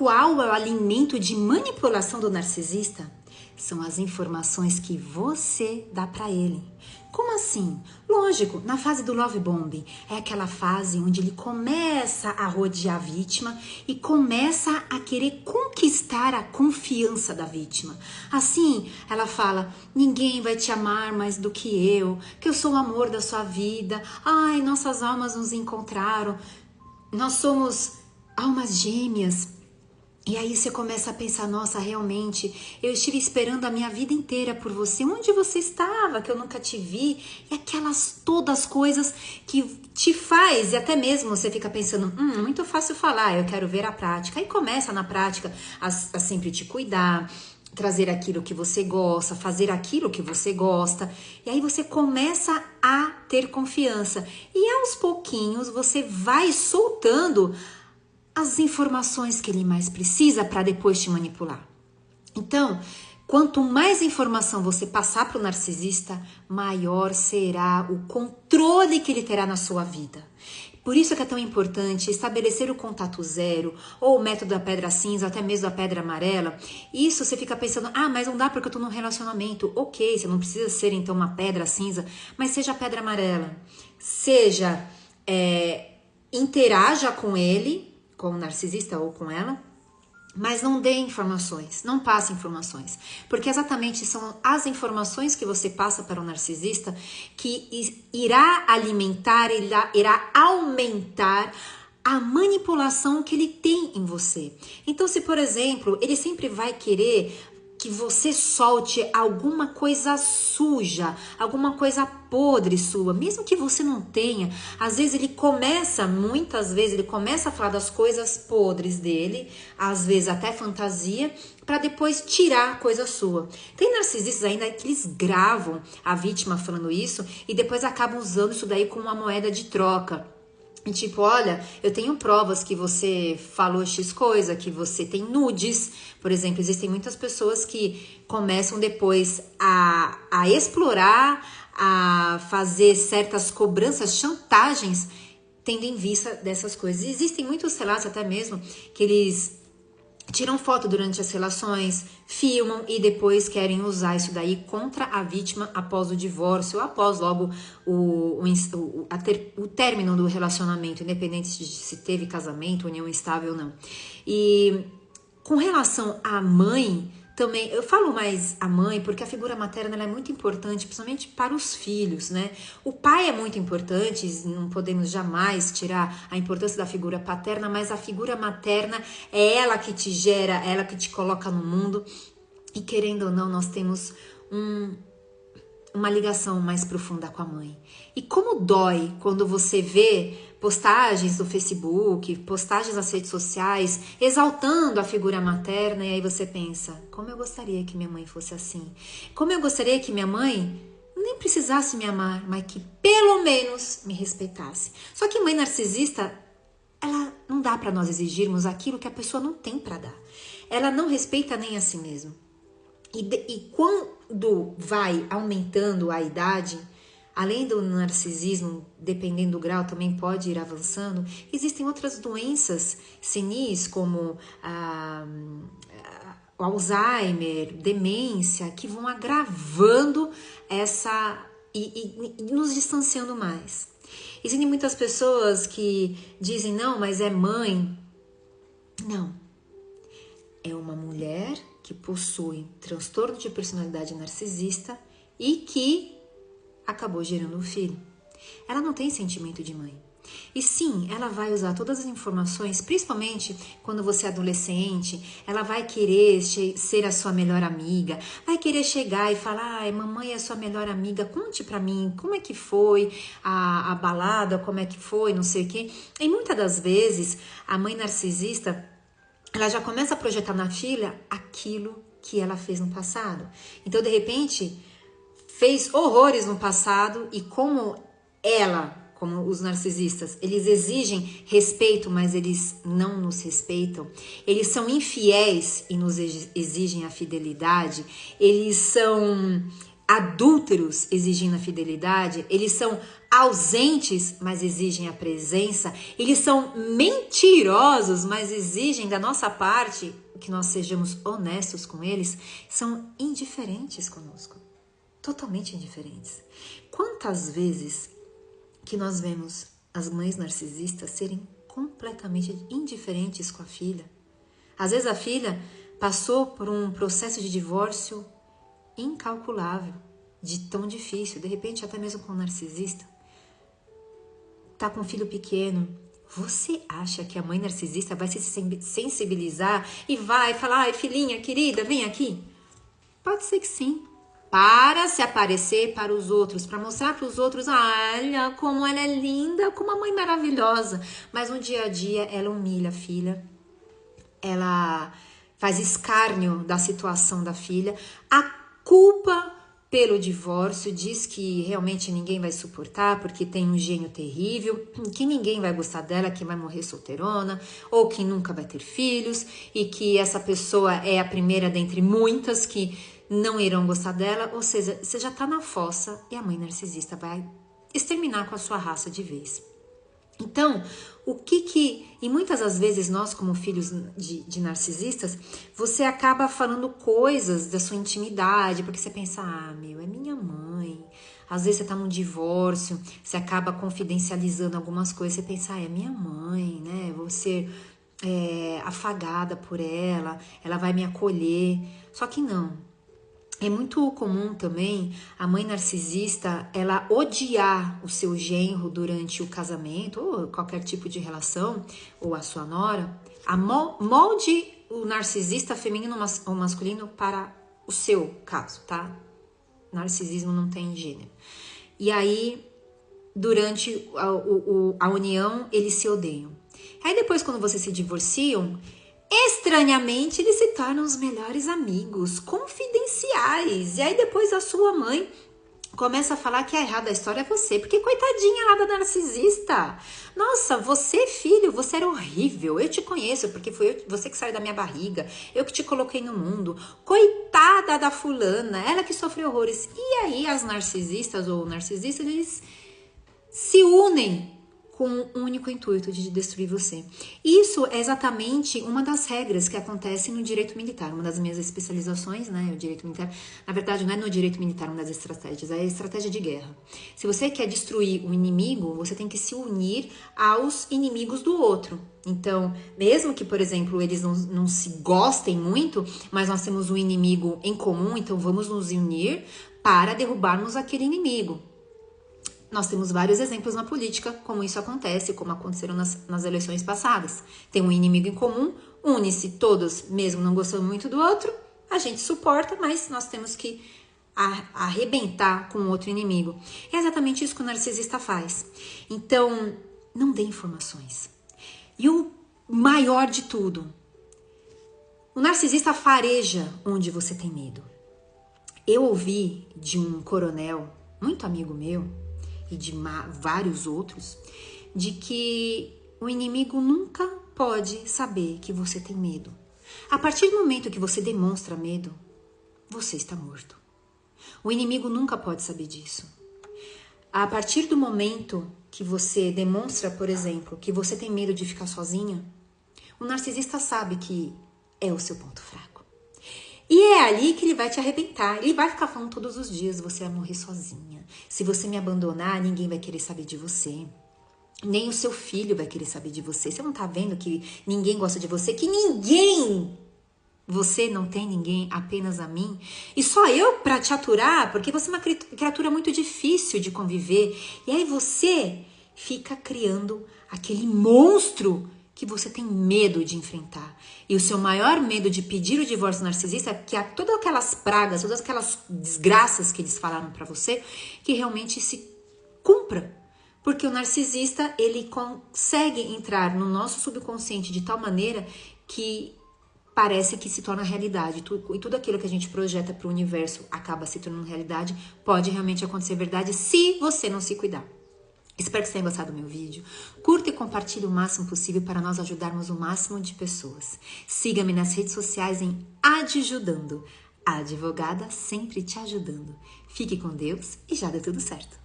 qual é o alimento de manipulação do narcisista? São as informações que você dá para ele. Como assim? Lógico, na fase do love bombing, é aquela fase onde ele começa a rodear a vítima e começa a querer conquistar a confiança da vítima. Assim, ela fala, ninguém vai te amar mais do que eu sou o amor da sua vida, ai, nossas almas nos encontraram, nós somos almas gêmeas. E aí você começa a pensar, nossa, realmente, eu estive esperando a minha vida inteira por você. Onde você estava, que eu nunca te vi? E aquelas todas coisas que te faz, e até mesmo você fica pensando, muito fácil falar, eu quero ver a prática. Aí começa na prática a sempre te cuidar, trazer aquilo que você gosta, fazer aquilo que você gosta. E aí você começa a ter confiança. E aos pouquinhos você vai soltando as informações que ele mais precisa para depois te manipular. Então, quanto mais informação você passar para o narcisista, maior será o controle que ele terá na sua vida. Por isso que é tão importante estabelecer o contato zero, ou o método da pedra cinza, até mesmo da pedra amarela. Isso você fica pensando, mas não dá porque eu tô num relacionamento. Ok, você não precisa ser então uma pedra cinza, mas seja a pedra amarela. Seja, interaja com ele, com o narcisista ou com ela, mas não dê informações, não passe informações, porque exatamente são as informações que você passa para o narcisista que irá alimentar, irá aumentar a manipulação que ele tem em você. Então, se por exemplo, ele sempre vai querer que você solte alguma coisa suja, alguma coisa podre sua, mesmo que você não tenha, às vezes muitas vezes ele começa a falar das coisas podres dele, às vezes até fantasia, para depois tirar coisa sua. Tem narcisistas ainda que eles gravam a vítima falando isso e depois acabam usando isso daí como uma moeda de troca. E tipo, olha, eu tenho provas que você falou X coisa, que você tem nudes. Por exemplo, existem muitas pessoas que começam depois a explorar, a fazer certas cobranças, chantagens, tendo em vista dessas coisas. E existem muitos relatos até mesmo que eles tiram foto durante as relações, filmam e depois querem usar isso daí contra a vítima após o divórcio, ou após logo o término do relacionamento, independente de se teve casamento, união estável ou não. E com relação à mãe, também, eu falo mais a mãe porque a figura materna ela é muito importante, principalmente para os filhos, né? O pai é muito importante, não podemos jamais tirar a importância da figura paterna, mas a figura materna é ela que te gera, ela que te coloca no mundo. E querendo ou não, nós temos uma ligação mais profunda com a mãe. E como dói quando você vê postagens no Facebook, postagens nas redes sociais, exaltando a figura materna, e aí você pensa, como eu gostaria que minha mãe fosse assim. Como eu gostaria que minha mãe nem precisasse me amar, mas que pelo menos me respeitasse. Só que mãe narcisista, ela não dá para nós exigirmos aquilo que a pessoa não tem para dar. Ela não respeita nem a si mesma. E quando vai aumentando a idade, além do narcisismo, dependendo do grau, também pode ir avançando, existem outras doenças senis, como o Alzheimer, demência, que vão agravando e nos distanciando mais. Existem muitas pessoas que dizem, não, mas é mãe. Não. É uma mulher que possui transtorno de personalidade narcisista e que acabou gerando um filho. Ela não tem sentimento de mãe. E sim, ela vai usar todas as informações, principalmente quando você é adolescente, ela vai querer ser a sua melhor amiga, vai querer chegar e falar, mamãe é a sua melhor amiga, conte pra mim como é que foi a balada, como é que foi, não sei o quê. E muitas das vezes, a mãe narcisista, ela já começa a projetar na filha aquilo que ela fez no passado. Então, de repente, fez horrores no passado e como os narcisistas, eles exigem respeito, mas eles não nos respeitam. Eles são infiéis e nos exigem a fidelidade. Eles são adúlteros exigindo a fidelidade. Eles são ausentes, mas exigem a presença. Eles são mentirosos, mas exigem da nossa parte que nós sejamos honestos com eles. São indiferentes conosco, totalmente indiferentes. Quantas vezes que nós vemos as mães narcisistas serem completamente indiferentes com a filha? Às vezes a filha passou por um processo de divórcio incalculável, de tão difícil, de repente até mesmo com um narcisista. Tá com um filho pequeno. Você acha que a mãe narcisista vai se sensibilizar e vai falar: ai, filhinha querida, vem aqui? Pode ser que sim. Para se aparecer para os outros, para mostrar para os outros: olha como ela é linda, como a mãe maravilhosa. Mas no dia a dia ela humilha a filha, ela faz escárnio da situação da filha, a culpa pelo divórcio, diz que realmente ninguém vai suportar porque tem um gênio terrível, que ninguém vai gostar dela, que vai morrer solteirona, ou que nunca vai ter filhos, e que essa pessoa é a primeira dentre muitas que não irão gostar dela. Ou seja, você já tá na fossa e a mãe narcisista vai exterminar com a sua raça de vez. Então, e muitas das vezes nós, como filhos de narcisistas, você acaba falando coisas da sua intimidade, porque você pensa: ah, é minha mãe. Às vezes você tá num divórcio, você acaba confidencializando algumas coisas, você pensa: ah, é minha mãe, né? Vou ser afagada por ela vai me acolher. Só que não. É muito comum também a mãe narcisista, ela odiar o seu genro durante o casamento, ou qualquer tipo de relação, ou a sua nora. Molde o narcisista feminino ou masculino para o seu caso, tá? Narcisismo não tem gênero. E aí, durante a união, eles se odeiam. Aí depois, quando vocês se divorciam, estranhamente, eles se tornam os melhores amigos, confidenciais. E aí depois a sua mãe começa a falar que a errada a história é você, porque coitadinha lá da narcisista. Nossa, você, filho, você era horrível. Eu te conheço, porque foi você que saiu da minha barriga. Eu que te coloquei no mundo. Coitada da fulana, ela que sofreu horrores. E aí as narcisistas ou narcisistas, eles se unem com um único intuito de destruir você. Isso é exatamente uma das regras que acontece no direito militar. Uma das minhas especializações, né, o direito militar. Na verdade, não é no direito militar uma das estratégias, é a estratégia de guerra. Se você quer destruir o inimigo, você tem que se unir aos inimigos do outro. Então, mesmo que, por exemplo, eles não se gostem muito, mas nós temos um inimigo em comum, então vamos nos unir para derrubarmos aquele inimigo. Nós temos vários exemplos na política, como isso acontece, como aconteceram nas eleições passadas. Tem um inimigo em comum, une-se todos, mesmo não gostando muito do outro, a gente suporta, mas nós temos que arrebentar com outro inimigo. É exatamente isso que o narcisista faz. Então, não dê informações. E o maior de tudo, o narcisista fareja onde você tem medo. Eu ouvi de um coronel, muito amigo meu, e de vários outros, de que o inimigo nunca pode saber que você tem medo. A partir do momento que você demonstra medo, você está morto. O inimigo nunca pode saber disso. A partir do momento que você demonstra, por exemplo, que você tem medo de ficar sozinha, o narcisista sabe que é o seu ponto fraco. E é ali que ele vai te arrebentar. Ele vai ficar falando todos os dias: você vai morrer sozinha. Se você me abandonar, ninguém vai querer saber de você. Nem o seu filho vai querer saber de você. Você não tá vendo que ninguém gosta de você? Que ninguém! Você não tem ninguém, apenas a mim. E só eu pra te aturar, porque você é uma criatura muito difícil de conviver. E aí você fica criando aquele monstro que você tem medo de enfrentar. E o seu maior medo de pedir o divórcio narcisista é que há todas aquelas pragas, todas aquelas desgraças que eles falaram pra você, que realmente se cumpra. Porque o narcisista, ele consegue entrar no nosso subconsciente de tal maneira que parece que se torna realidade. E tudo aquilo que a gente projeta para o universo acaba se tornando realidade, pode realmente acontecer verdade se você não se cuidar. Espero que você tenha gostado do meu vídeo. Curta e compartilhe o máximo possível para nós ajudarmos o máximo de pessoas. Siga-me nas redes sociais em Adjudando. A advogada sempre te ajudando. Fique com Deus e já deu tudo certo.